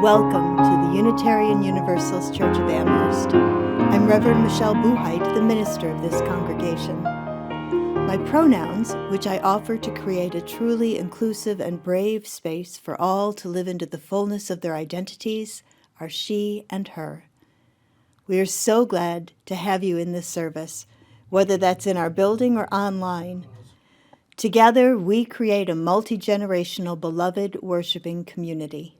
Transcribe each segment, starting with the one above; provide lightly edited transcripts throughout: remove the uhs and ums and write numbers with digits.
Welcome to the Unitarian Universalist Church of Amherst. I'm Reverend Michelle Buhite, the minister of this congregation. My pronouns, which I offer to create a truly inclusive and brave space for all to live into the fullness of their identities, are she and her. We are so glad to have you in this service, whether that's in our building or online. Together, we create a multi-generational, beloved, worshiping community.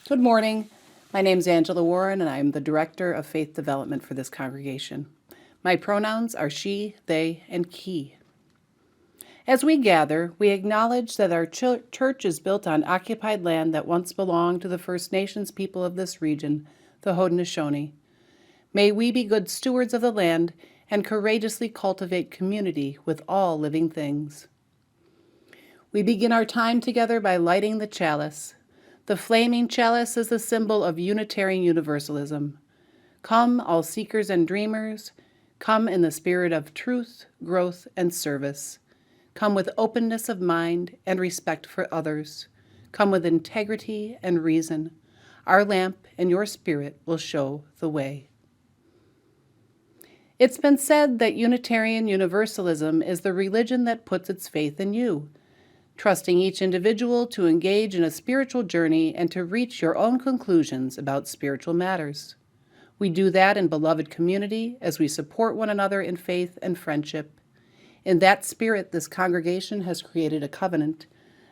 Good morning. My name is Angela Warren, and I am the Director of Faith Development for this congregation. My pronouns are she, they, and he. As we gather, we acknowledge that our church is built on occupied land that once belonged to the First Nations people of this region, the Haudenosaunee. May we be good stewards of the land and courageously cultivate community with all living things. We begin our time together by lighting the chalice. The flaming chalice is the symbol of Unitarian Universalism. Come, all seekers and dreamers. Come in the spirit of truth, growth, and service. Come with openness of mind and respect for others. Come with integrity and reason. Our lamp and your spirit will show the way. It's been said that Unitarian Universalism is the religion that puts its faith in you, trusting each individual to engage in a spiritual journey and to reach your own conclusions about spiritual matters. We do that in beloved community as we support one another in faith and friendship. In that spirit, this congregation has created a covenant,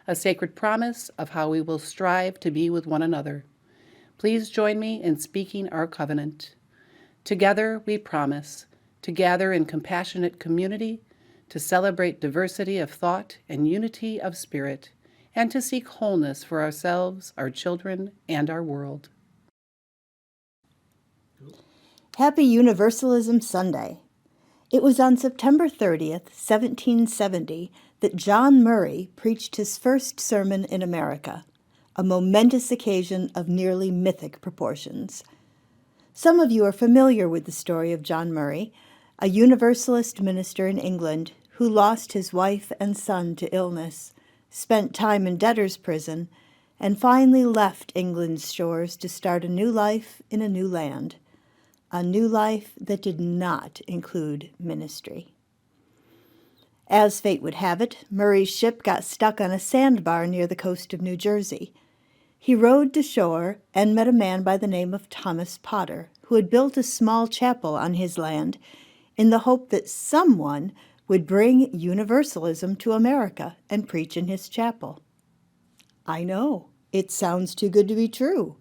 a sacred promise of how we will strive to be with one another. Please join me in speaking our covenant. Together we promise to gather in compassionate community, to celebrate diversity of thought and unity of spirit, and to seek wholeness for ourselves, our children, and our world. Happy Universalism Sunday. It was on September 30th, 1770, that John Murray preached his first sermon in America, a momentous occasion of nearly mythic proportions. Some of you are familiar with the story of John Murray, a Universalist minister in England who lost his wife and son to illness, spent time in debtor's prison, and finally left England's shores to start a new life in a new land, a new life that did not include ministry. As fate would have it, Murray's ship got stuck on a sandbar near the coast of New Jersey. He rowed to shore and met a man by the name of Thomas Potter, who had built a small chapel on his land in the hope that someone would bring Universalism to America and preach in his chapel. I know, it sounds too good to be true.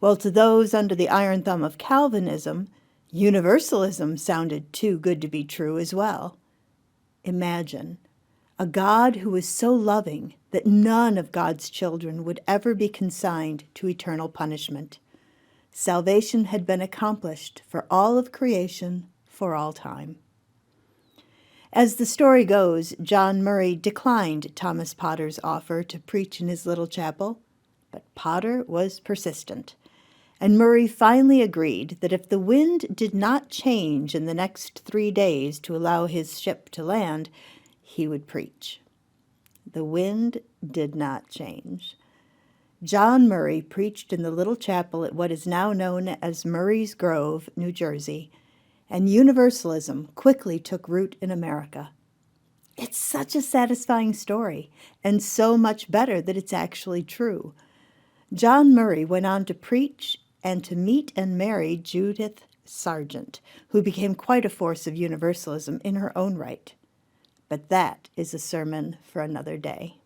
Well, to those under the iron thumb of Calvinism, Universalism sounded too good to be true as well. Imagine a God who was so loving that none of God's children would ever be consigned to eternal punishment. Salvation had been accomplished for all of creation for all time. As the story goes, John Murray declined Thomas Potter's offer to preach in his little chapel, but Potter was persistent, and Murray finally agreed that if the wind did not change in the next 3 days to allow his ship to land, he would preach. The wind did not change. John Murray preached in the little chapel at what is now known as Murray's Grove, New Jersey, and Universalism quickly took root in America. It's such a satisfying story, and so much better that it's actually true. John Murray went on to preach and to meet and marry Judith Sargent, who became quite a force of Universalism in her own right. But that is a sermon for another day.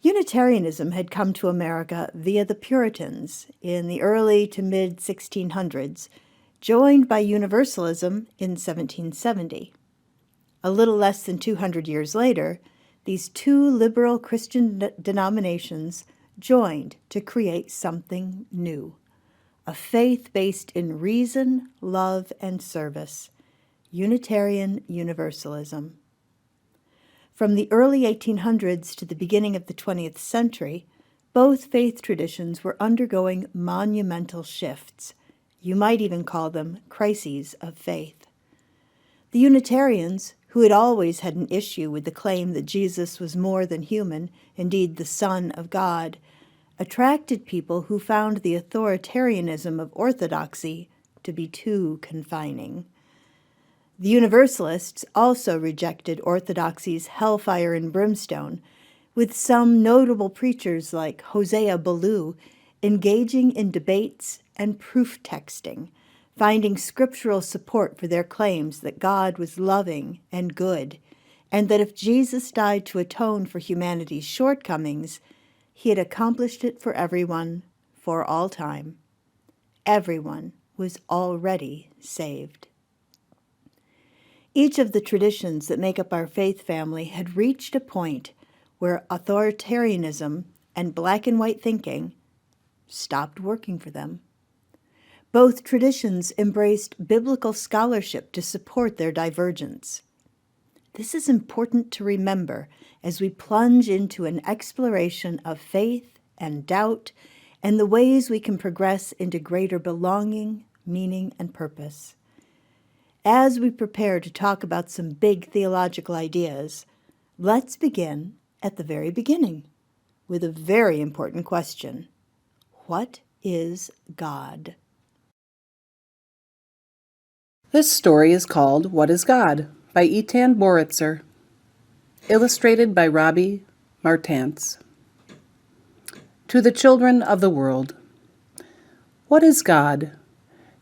Unitarianism had come to America via the Puritans in the early to mid-1600s, joined by Universalism in 1770. A little less than 200 years later, these two liberal Christian denominations joined to create something new, a faith based in reason, love, and service, Unitarian Universalism. From the early 1800s to the beginning of the 20th century, both faith traditions were undergoing monumental shifts. You might even call them crises of faith. The Unitarians, who had always had an issue with the claim that Jesus was more than human, indeed the Son of God, attracted people who found the authoritarianism of orthodoxy to be too confining. The Universalists also rejected orthodoxy's hellfire and brimstone, with some notable preachers like Hosea Ballou engaging in debates and proof texting, finding scriptural support for their claims that God was loving and good, and that if Jesus died to atone for humanity's shortcomings, he had accomplished it for everyone, for all time. Everyone was already saved. Each of the traditions that make up our faith family had reached a point where authoritarianism and black and white thinking stopped working for them. Both traditions embraced biblical scholarship to support their divergence. This is important to remember as we plunge into an exploration of faith and doubt and the ways we can progress into greater belonging, meaning, and purpose. As we prepare to talk about some big theological ideas, let's begin at the very beginning with a very important question. What is God? This story is called What is God? By Etan Boritzer, illustrated by Robbie Martantz. To the children of the world, what is God?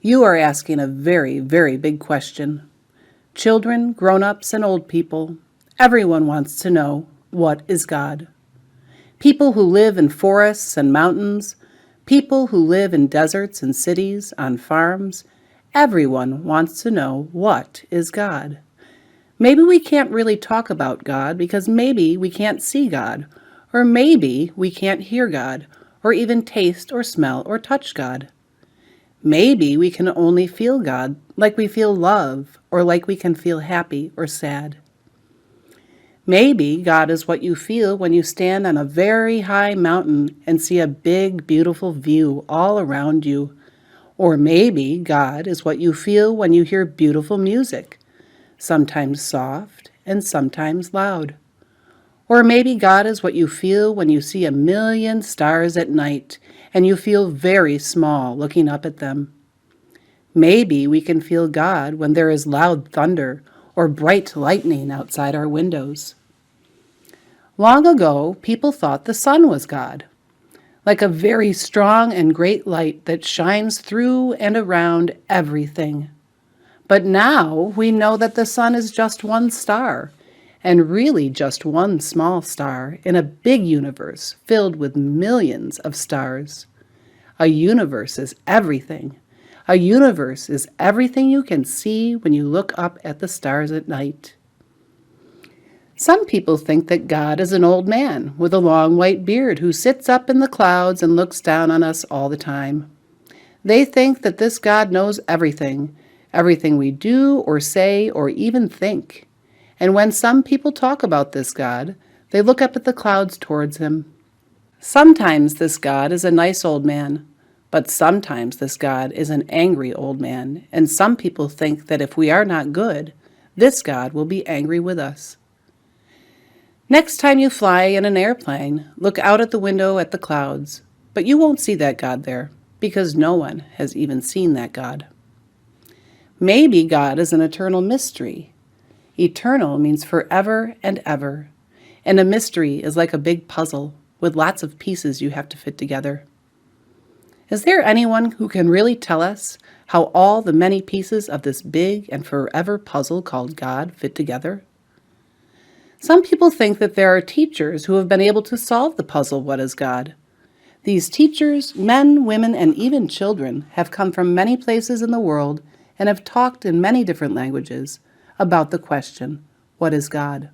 You are asking a very, very big question. Children, grown-ups, and old people, everyone wants to know, what is God? People who live in forests and mountains, people who live in deserts and cities, on farms, everyone wants to know, what is God? Maybe we can't really talk about God because maybe we can't see God, or maybe we can't hear God, or even taste or smell or touch God. Maybe we can only feel God like we feel love, or like we can feel happy or sad. Maybe God is what you feel when you stand on a very high mountain and see a big, beautiful view all around you. Or maybe God is what you feel when you hear beautiful music, sometimes soft and sometimes loud. Or maybe God is what you feel when you see 1,000,000 stars at night and you feel very small looking up at them. Maybe we can feel God when there is loud thunder or bright lightning outside our windows. Long ago, people thought the sun was God, like a very strong and great light that shines through and around everything. But now we know that the sun is just one star, and really just one small star in a big universe filled with millions of stars. A universe is everything. A universe is everything you can see when you look up at the stars at night. Some people think that God is an old man with a long white beard who sits up in the clouds and looks down on us all the time. They think that this God knows everything we do or say or even think. And when some people talk about this God, they look up at the clouds towards him. Sometimes this God is a nice old man, but sometimes this God is an angry old man, and some people think that if we are not good, this God will be angry with us. Next time you fly in an airplane, look out at the window at the clouds, but you won't see that God there, because no one has even seen that God. Maybe God is an eternal mystery. Eternal means forever and ever, and a mystery is like a big puzzle with lots of pieces you have to fit together. Is there anyone who can really tell us how all the many pieces of this big and forever puzzle called God fit together? Some people think that there are teachers who have been able to solve the puzzle, what is God? These teachers, men, women, and even children, have come from many places in the world and have talked in many different languages about the question, what is God?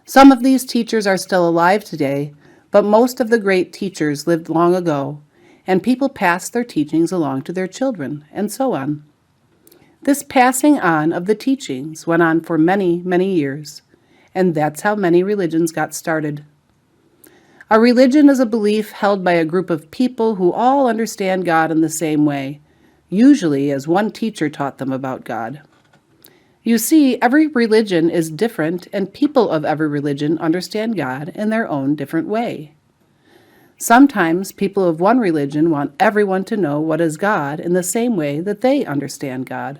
Some of these teachers are still alive today, but most of the great teachers lived long ago, and people passed their teachings along to their children, and so on. This passing on of the teachings went on for many, many years, and that's how many religions got started. A religion is a belief held by a group of people who all understand God in the same way, usually as one teacher taught them about God. You see, every religion is different, and people of every religion understand God in their own different way. Sometimes people of one religion want everyone to know what is God in the same way that they understand God.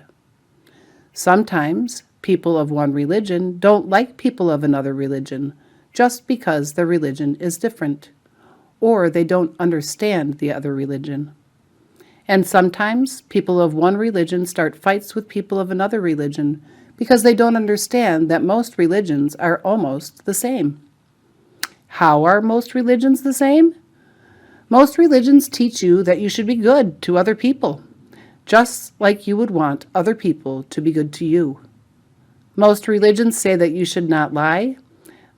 Sometimes people of one religion don't like people of another religion just because their religion is different, or they don't understand the other religion. And sometimes people of one religion start fights with people of another religion because they don't understand that most religions are almost the same. How are most religions the same? Most religions teach you that you should be good to other people, just like you would want other people to be good to you. Most religions say that you should not lie.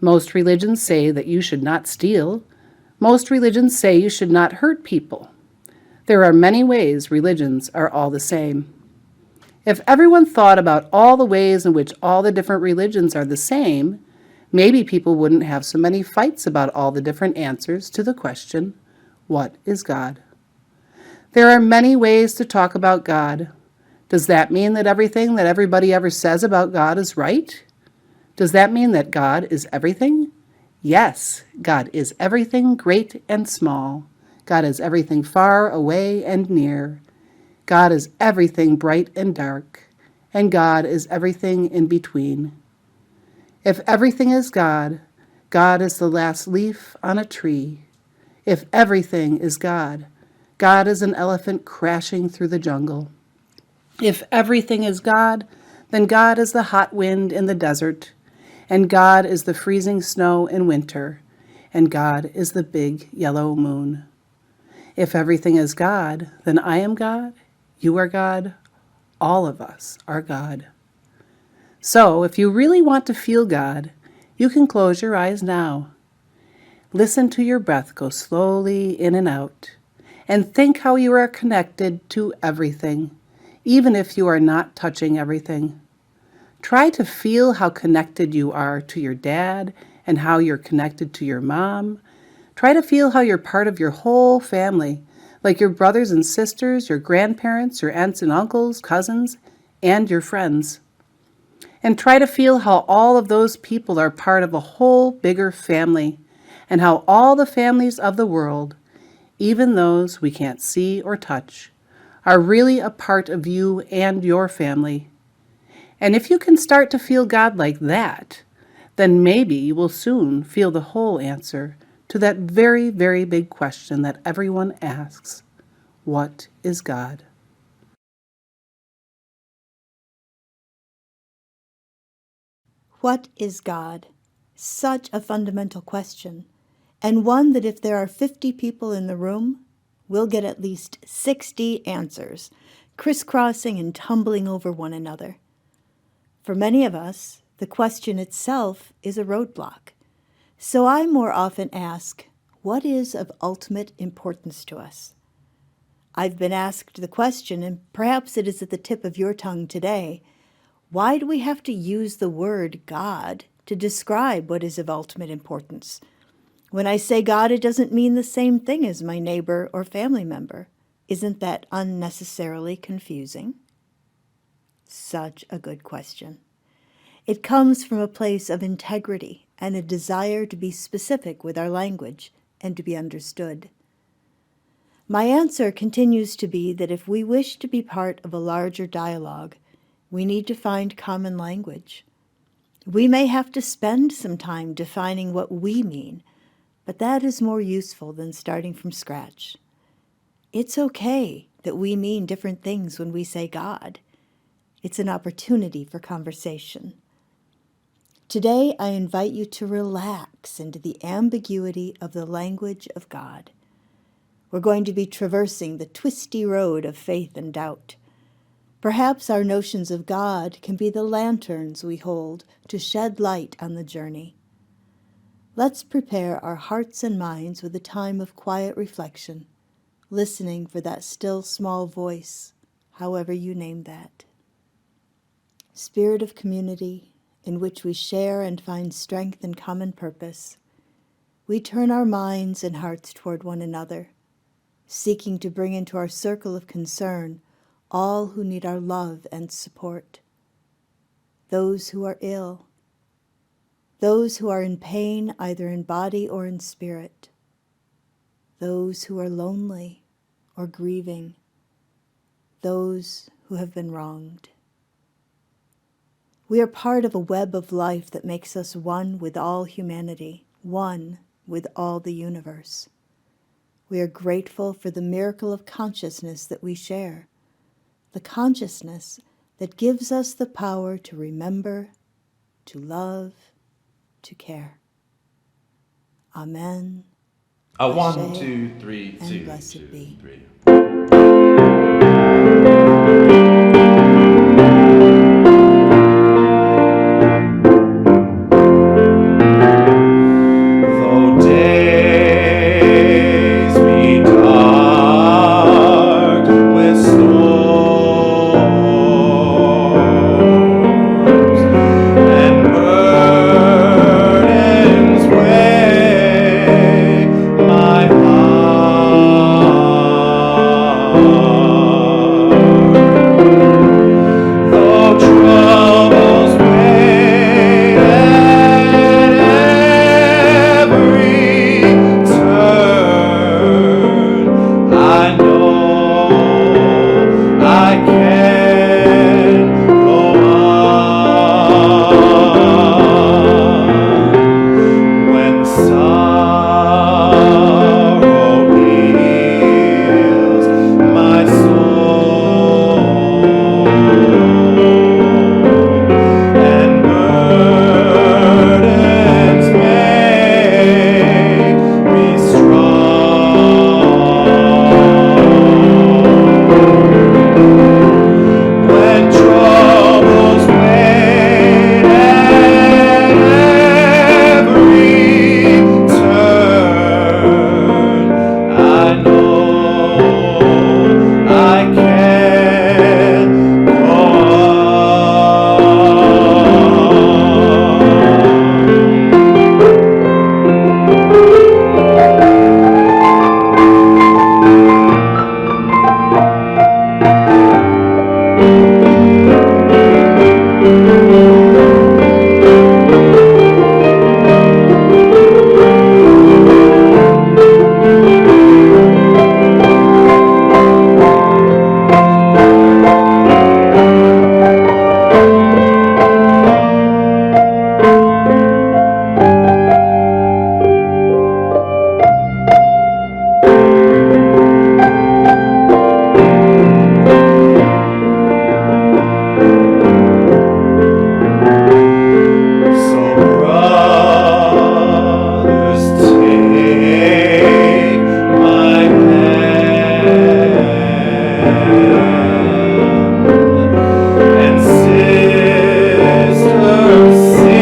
Most religions say that you should not steal. Most religions say you should not hurt people. There are many ways religions are all the same. If everyone thought about all the ways in which all the different religions are the same, maybe people wouldn't have so many fights about all the different answers to the question, what is God? There are many ways to talk about God. Does that mean that everything that everybody ever says about God is right? Does that mean that God is everything? Yes, God is everything great and small. God is everything far away and near. God is everything bright and dark. And God is everything in between. If everything is God, God is the last leaf on a tree. If everything is God, God is an elephant crashing through the jungle. If everything is God, then God is the hot wind in the desert, and God is the freezing snow in winter, and God is the big yellow moon. If everything is God, then I am God, you are God, all of us are God. So, if you really want to feel God, you can close your eyes now. Listen to your breath go slowly in and out, and think how you are connected to everything, even if you are not touching everything. Try to feel how connected you are to your dad and how you're connected to your mom. Try to feel how you're part of your whole family, like your brothers and sisters, your grandparents, your aunts and uncles, cousins, and your friends. And try to feel how all of those people are part of a whole bigger family, and how all the families of the world, even those we can't see or touch, are really a part of you and your family. And if you can start to feel God like that, then maybe you will soon feel the whole answer to that very, very big question that everyone asks. What is God? What is God? Such a fundamental question, and one that if there are 50 people in the room, we'll get at least 60 answers, crisscrossing and tumbling over one another. For many of us, the question itself is a roadblock. So I more often ask, what is of ultimate importance to us? I've been asked the question, and perhaps it is at the tip of your tongue today, why do we have to use the word God to describe what is of ultimate importance? When I say God, it doesn't mean the same thing as my neighbor or family member. Isn't that unnecessarily confusing? Such a good question. It comes from a place of integrity and a desire to be specific with our language and to be understood. My answer continues to be that if we wish to be part of a larger dialogue, we need to find common language. We may have to spend some time defining what we mean, but that is more useful than starting from scratch. It's okay that we mean different things when we say God. It's an opportunity for conversation. Today, I invite you to relax into the ambiguity of the language of God. We're going to be traversing the twisty road of faith and doubt. Perhaps our notions of God can be the lanterns we hold to shed light on the journey. Let's prepare our hearts and minds with a time of quiet reflection, listening for that still small voice, however you name that. Spirit of community, in which we share and find strength and common purpose, we turn our minds and hearts toward one another, seeking to bring into our circle of concern all who need our love and support. those who are ill, those who are in pain either in body or in spirit, those who are lonely or grieving, those who have been wronged. We are part of a web of life that makes us one with all humanity, one with all the universe. We are grateful for the miracle of consciousness that we share, the consciousness that gives us the power to remember, to love, to care. Amen. A Ashe, 1, 2, 3, and 2, blessed 2, be. 3. Though days be dark with storms and burdens weigh my heart, though troubles weigh at every turn, I know I can go on when sorrow heals my soul and burdens make me strong. When troubles wait at every turn, I know I can go So brothers, take my hand, and sisters, sing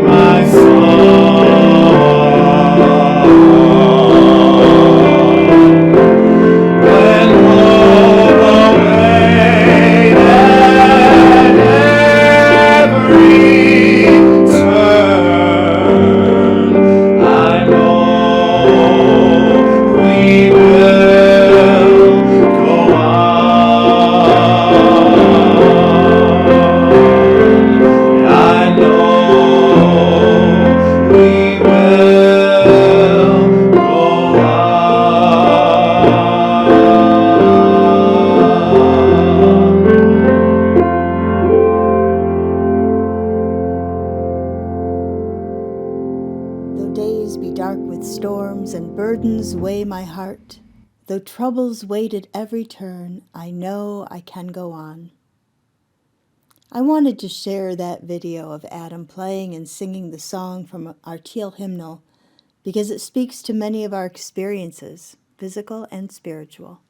my song. When hope await at every turn, I know we will go on. I know we will go Though days be dark with storms and burdens weigh my heart, though troubles wait at every turn, I know I can go on. I wanted to share that video of Adam playing and singing the song from our Teal hymnal because it speaks to many of our experiences, physical and spiritual.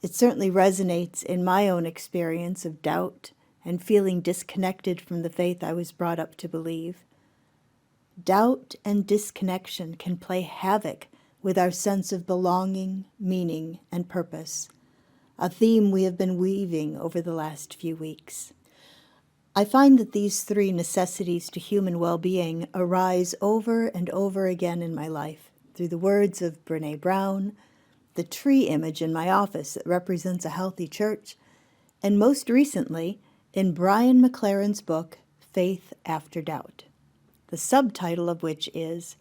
It certainly resonates in my own experience of doubt and feeling disconnected from the faith I was brought up to believe. Doubt and disconnection can play havoc with our sense of belonging, meaning, and purpose, a theme we have been weaving over the last few weeks. I find that these three necessities to human well-being arise over and over again in my life through the words of Brené Brown, the tree image in my office that represents a healthy church, and most recently in Brian McLaren's book, Faith After Doubt, the subtitle of which is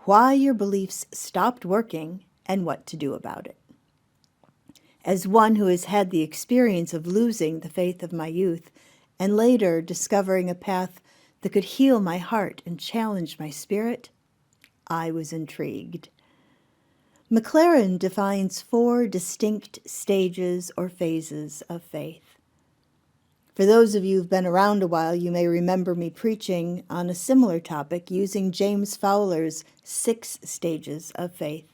Why Your Beliefs Stopped Working and What to Do About It. As one who has had the experience of losing the faith of my youth and later discovering a path that could heal my heart and challenge my spirit, I was intrigued. McLaren defines 4 distinct stages or phases of faith. For those of you who've been around a while, you may remember me preaching on a similar topic using James Fowler's 6 stages of faith.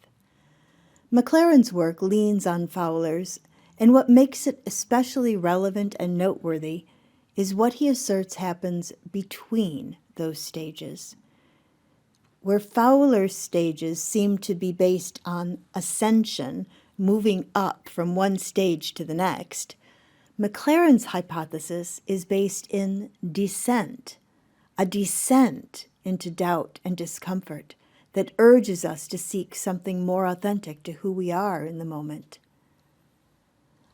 McLaren's work leans on Fowler's, and what makes it especially relevant and noteworthy is what he asserts happens between those stages. Where Fowler's stages seem to be based on ascension, moving up from one stage to the next, McLaren's hypothesis is based in descent, a descent into doubt and discomfort that urges us to seek something more authentic to who we are in the moment.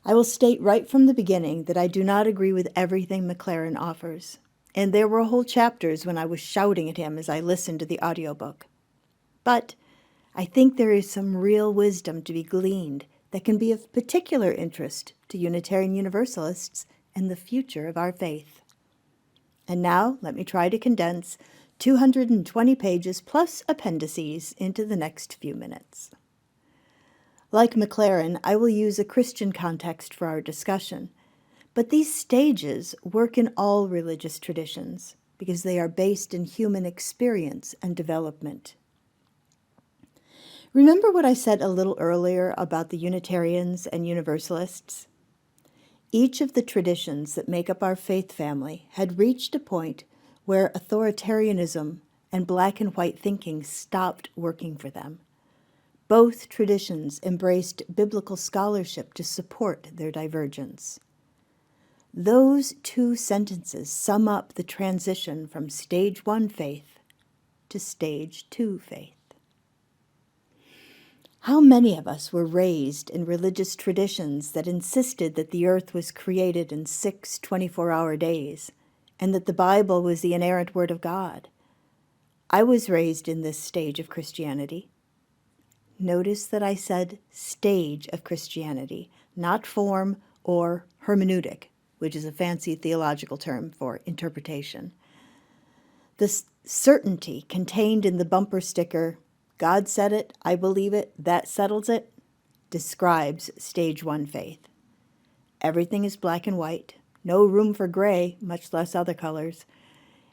I will state right from the beginning that I do not agree with everything McLaren offers, and there were whole chapters when I was shouting at him as I listened to the audiobook. But I think there is some real wisdom to be gleaned that can be of particular interest to Unitarian Universalists and the future of our faith. And now let me try to condense 220 pages plus appendices into the next few minutes. Like McLaren, I will use a Christian context for our discussion, but these stages work in all religious traditions because they are based in human experience and development. Remember what I said a little earlier about the Unitarians and Universalists? Each of the traditions that make up our faith family had reached a point where authoritarianism and black and white thinking stopped working for them. Both traditions embraced biblical scholarship to support their divergence. Those 2 sentences sum up the transition from stage 1 faith to stage 2 faith. How many of us were raised in religious traditions that insisted that the earth was created in 6 24-hour days and that the Bible was the inerrant word of God? I was raised in this stage of Christianity. Notice that I said stage of Christianity, not form or hermeneutic, which is a fancy theological term for interpretation. The certainty contained in the bumper sticker, God said it, I believe it, that settles it, describes stage 1 faith. Everything is black and white, no room for gray, much less other colors,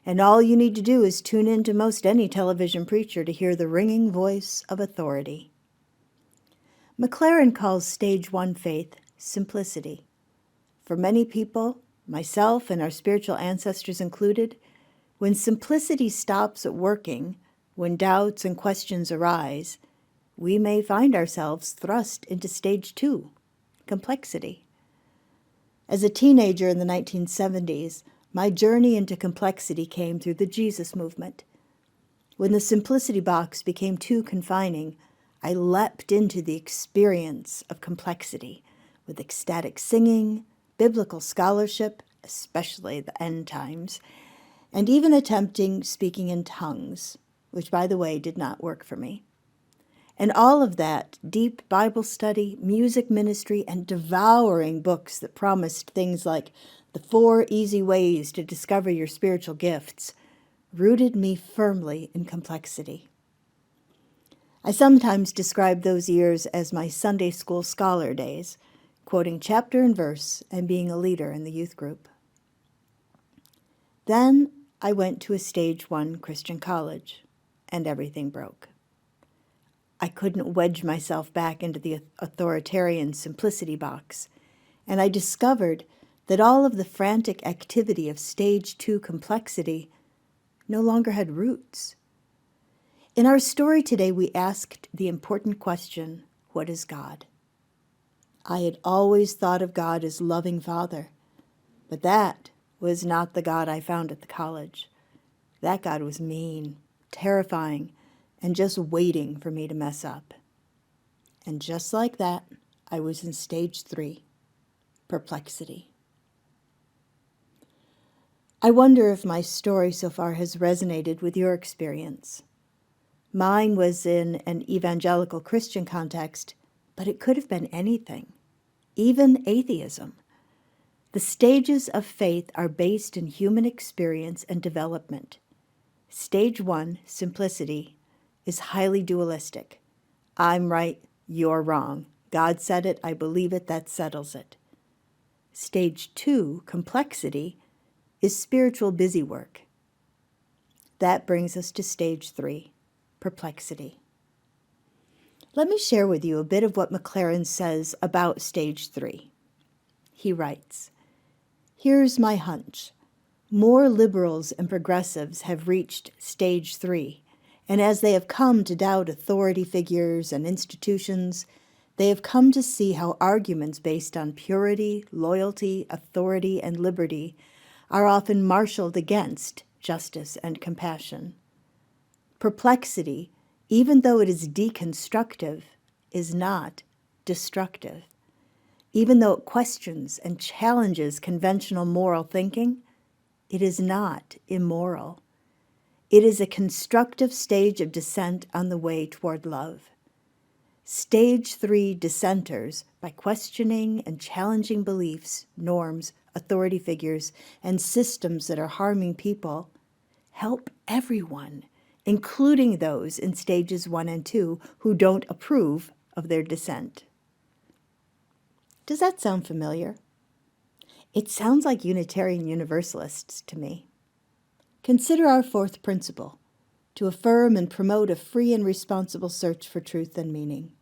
and all you need to do is tune in to most any television preacher to hear the ringing voice of authority. McLaren calls stage 1 faith simplicity. For many people, myself and our spiritual ancestors included, when simplicity stops at working, when doubts and questions arise, we may find ourselves thrust into stage 2, complexity. As a teenager in the 1970s, my journey into complexity came through the Jesus movement. When the simplicity box became too confining, I leapt into the experience of complexity with ecstatic singing, biblical scholarship, especially the end times, and even attempting speaking in tongues, which, by the way, did not work for me. And all of that deep Bible study, music ministry, and devouring books that promised things like the 4 easy ways to discover your spiritual gifts rooted me firmly in complexity. I sometimes describe those years as my Sunday school scholar days, quoting chapter and verse and being a leader in the youth group. Then I went to a stage 1 Christian college, and everything broke. I couldn't wedge myself back into the authoritarian simplicity box, and I discovered that all of the frantic activity of stage 2 complexity no longer had roots. In our story today, we asked the important question, what is God? I had always thought of God as loving Father, but that was not the God I found at the college. That God was mean, terrifying, and just waiting for me to mess up. And just like that, I was in stage 3, perplexity. I wonder if my story so far has resonated with your experience. Mine was in an evangelical Christian context, but it could have been anything, even atheism. The stages of faith are based in human experience and development. Stage 1, simplicity, is highly dualistic. I'm right, you're wrong. God said it, I believe it, that settles it. Stage 2, complexity, is spiritual busywork. That brings us to stage 3, perplexity. Let me share with you a bit of what McLaren says about stage 3. He writes, "Here's my hunch. More liberals and progressives have reached stage 3, and as they have come to doubt authority figures and institutions, they have come to see how arguments based on purity, loyalty, authority, and liberty are often marshaled against justice and compassion. Perplexity, even though it is deconstructive, is not destructive. Even though it questions and challenges conventional moral thinking, it is not immoral. It is a constructive stage of descent on the way toward love. Stage 3 dissenters, by questioning and challenging beliefs, norms, authority figures, and systems that are harming people, help everyone, including those in stages 1 and 2 who don't approve of their dissent." Does that sound familiar? It sounds like Unitarian Universalists to me. Consider our fourth principle, to affirm and promote a free and responsible search for truth and meaning.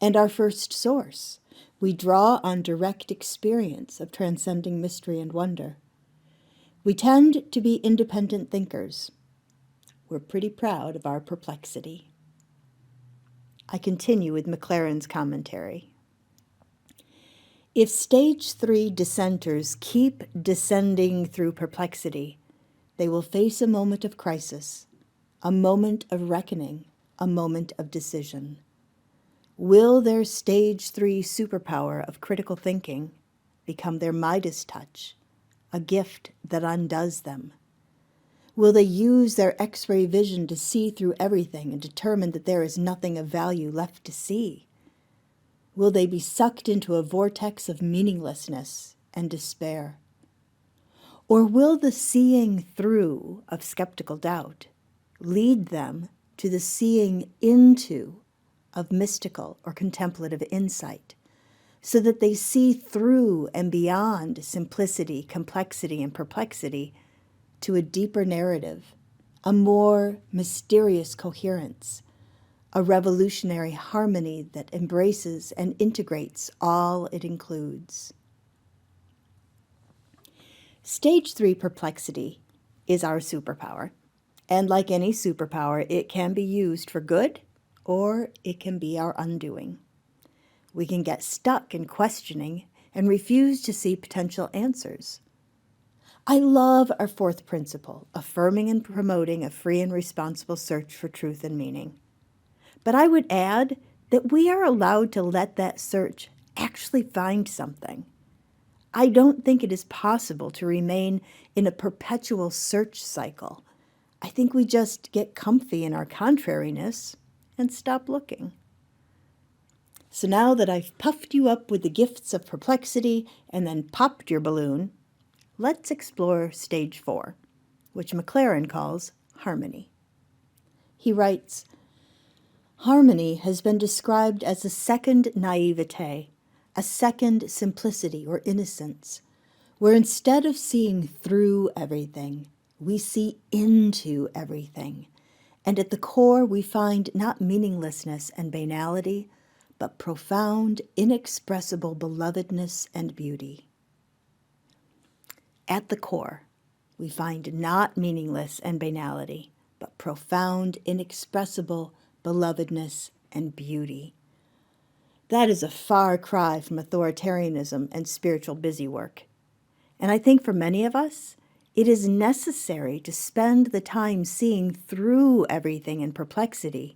And our first source, we draw on direct experience of transcending mystery and wonder. We tend to be independent thinkers. We're pretty proud of our perplexity. I continue with McLaren's commentary. If stage 3 dissenters keep descending through perplexity, they will face a moment of crisis, a moment of reckoning, a moment of decision. Will their stage 3 superpower of critical thinking become their Midas touch, a gift that undoes them? Will they use their X-ray vision to see through everything and determine that there is nothing of value left to see? Will they be sucked into a vortex of meaninglessness and despair? Or will the seeing through of skeptical doubt lead them to the seeing into of mystical or contemplative insight, so that they see through and beyond simplicity, complexity, and perplexity to a deeper narrative, a more mysterious coherence, a revolutionary harmony that embraces and integrates all it includes? Stage 3 perplexity is our superpower, and like any superpower, it can be used for good or it can be our undoing. We can get stuck in questioning and refuse to see potential answers. I love our fourth principle, affirming and promoting a free and responsible search for truth and meaning. But I would add that we are allowed to let that search actually find something. I don't think it is possible to remain in a perpetual search cycle. I think we just get comfy in our contrariness and stop looking. So now that I've puffed you up with the gifts of perplexity and then popped your balloon, let's explore stage 4, which McLaren calls harmony. He writes, "Harmony has been described as a second naivete, a second simplicity or innocence, where instead of seeing through everything, we see into everything, and at the core we find not meaninglessness and banality, but profound, inexpressible belovedness and beauty." At the core, we find not meaningless and banality, but profound, inexpressible belovedness and beauty. That is a far cry from authoritarianism and spiritual busywork. And I think for many of us, it is necessary to spend the time seeing through everything in perplexity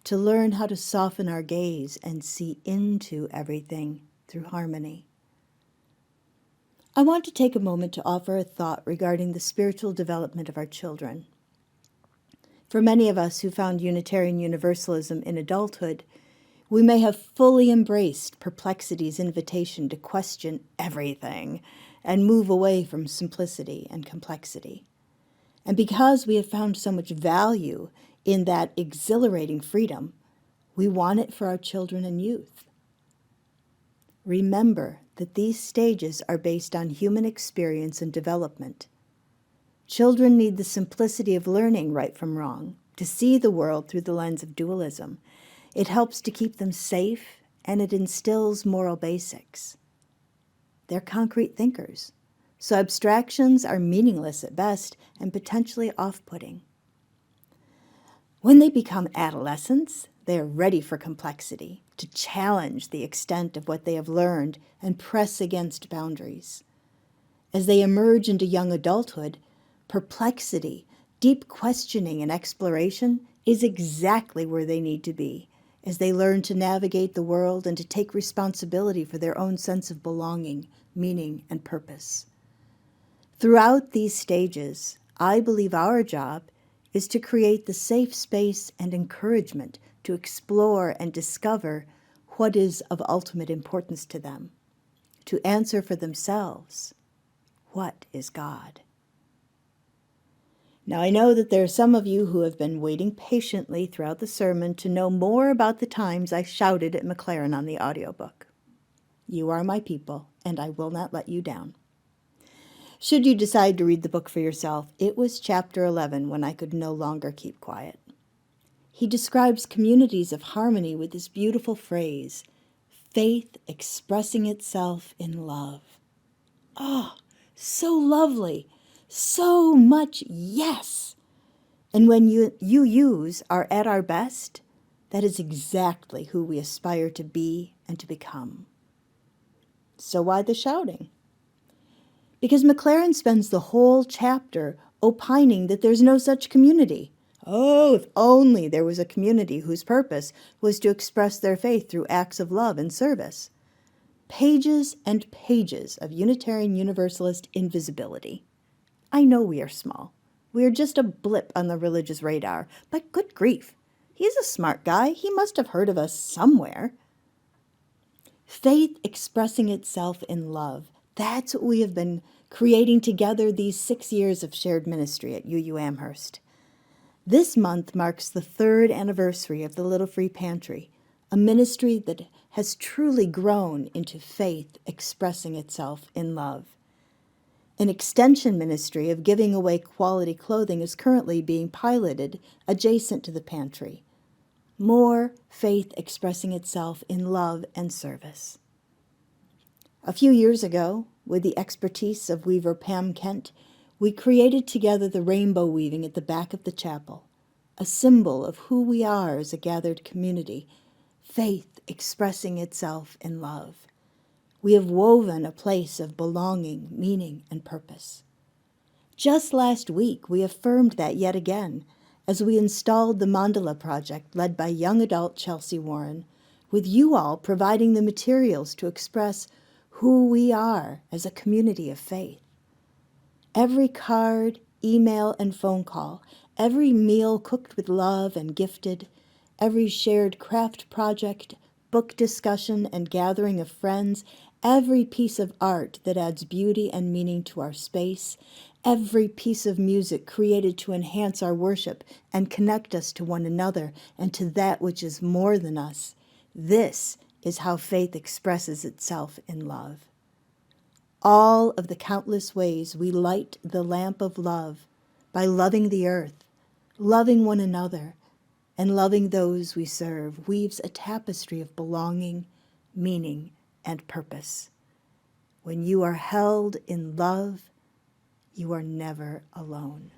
to learn how to soften our gaze and see into everything through harmony. I want to take a moment to offer a thought regarding the spiritual development of our children. For many of us who found Unitarian Universalism in adulthood, we may have fully embraced perplexity's invitation to question everything and move away from simplicity and complexity. And because we have found so much value in that exhilarating freedom, we want it for our children and youth. Remember that these stages are based on human experience and development. Children need the simplicity of learning right from wrong, to see the world through the lens of dualism. It helps to keep them safe, and it instills moral basics. They're concrete thinkers, so abstractions are meaningless at best and potentially off-putting. When they become adolescents, they are ready for complexity, to challenge the extent of what they have learned and press against boundaries. As they emerge into young adulthood, perplexity, deep questioning, and exploration is exactly where they need to be, as they learn to navigate the world and to take responsibility for their own sense of belonging, meaning, and purpose. Throughout these stages, I believe our job is to create the safe space and encouragement to explore and discover what is of ultimate importance to them, to answer for themselves, what is God? Now, I know that there are some of you who have been waiting patiently throughout the sermon to know more about the times I shouted at McLaren on the audiobook. You are my people, and I will not let you down. Should you decide to read the book for yourself, it was chapter 11 when I could no longer keep quiet. He describes communities of harmony with this beautiful phrase, faith expressing itself in love. Ah, so lovely, so much yes. And when you use our at our best, that is exactly who we aspire to be and to become. So why the shouting? Because McLaren spends the whole chapter opining that there's no such community. Oh, if only there was a community whose purpose was to express their faith through acts of love and service. Pages and pages of Unitarian Universalist invisibility. I know we are small. We are just a blip on the religious radar, but good grief. He's a smart guy. He must have heard of us somewhere. Faith expressing itself in love. That's what we have been creating together these 6 years of shared ministry at UU Amherst. This month marks the 3rd anniversary of the Little Free Pantry, a ministry that has truly grown into faith expressing itself in love. An extension ministry of giving away quality clothing is currently being piloted adjacent to the pantry. More faith expressing itself in love and service. A few years ago, with the expertise of weaver Pam Kent, we created together the rainbow weaving at the back of the chapel, a symbol of who we are as a gathered community, faith expressing itself in love. We have woven a place of belonging, meaning, and purpose. Just last week, we affirmed that yet again as we installed the Mandala project led by young adult Chelsea Warren, with you all providing the materials to express who we are as a community of faith. Every card, email, and phone call, every meal cooked with love and gifted, every shared craft project, book discussion, and gathering of friends, every piece of art that adds beauty and meaning to our space, every piece of music created to enhance our worship and connect us to one another and to that which is more than us. This is how faith expresses itself in love. All of the countless ways we light the lamp of love by loving the earth, loving one another, and loving those we serve weaves a tapestry of belonging, meaning, and purpose. When you are held in love, you are never alone.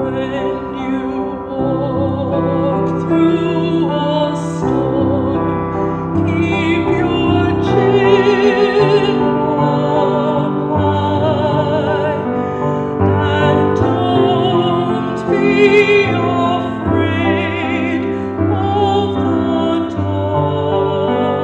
When you walk through a storm, keep your chin on high, and don't be afraid of the dark.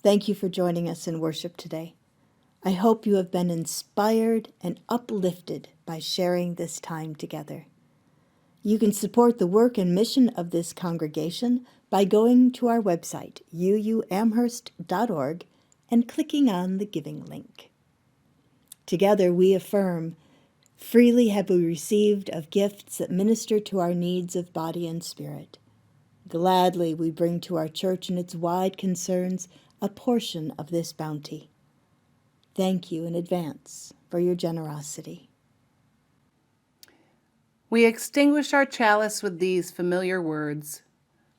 Thank you for joining us in worship today. I hope you have been inspired and uplifted by sharing this time together. You can support the work and mission of this congregation by going to our website, uuamherst.org, and clicking on the giving link. Together we affirm, freely have we received of gifts that minister to our needs of body and spirit. Gladly we bring to our church and its wide concerns a portion of this bounty. Thank you in advance for your generosity. We extinguish our chalice with these familiar words.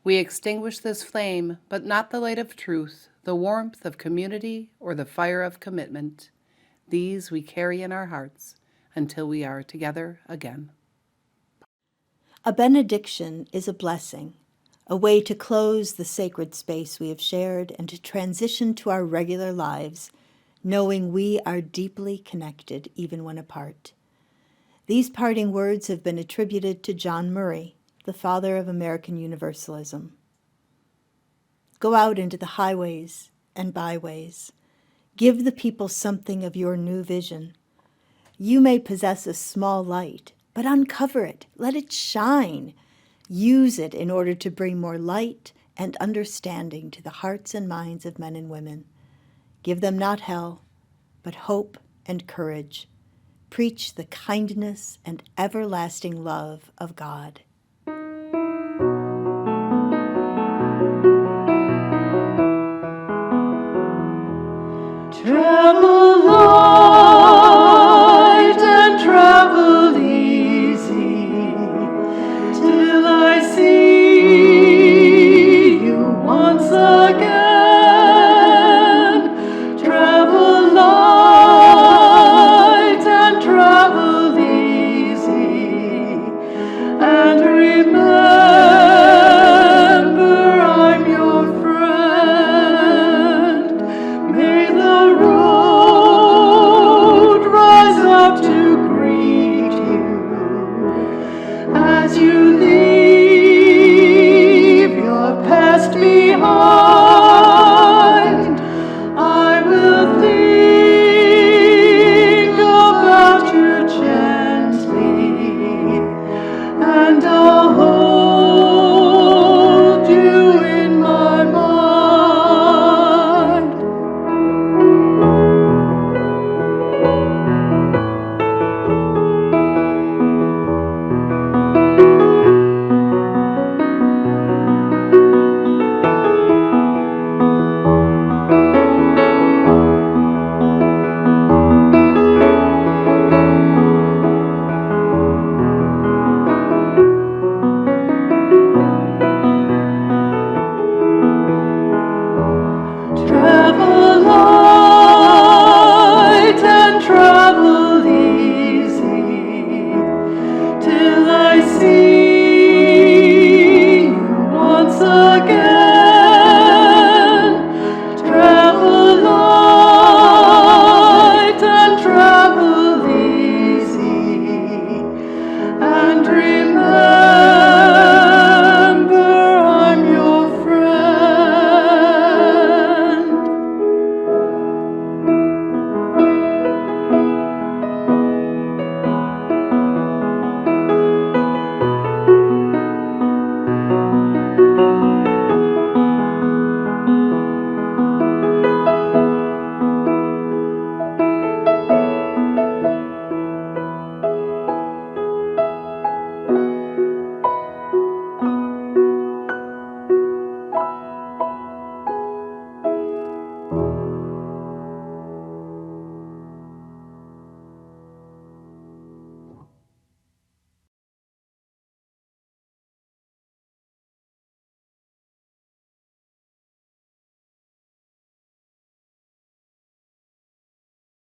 We extinguish this flame, but not the light of truth, the warmth of community, or the fire of commitment. These we carry in our hearts until we are together again. A benediction is a blessing, a way to close the sacred space we have shared and to transition to our regular lives, knowing we are deeply connected even when apart. These parting words have been attributed to John Murray, the father of American Universalism. Go out into the highways and byways. Give the people something of your new vision. You may possess a small light, but uncover it. Let it shine. Use it in order to bring more light and understanding to the hearts and minds of men and women. Give them not hell, but hope and courage. Preach the kindness and everlasting love of God.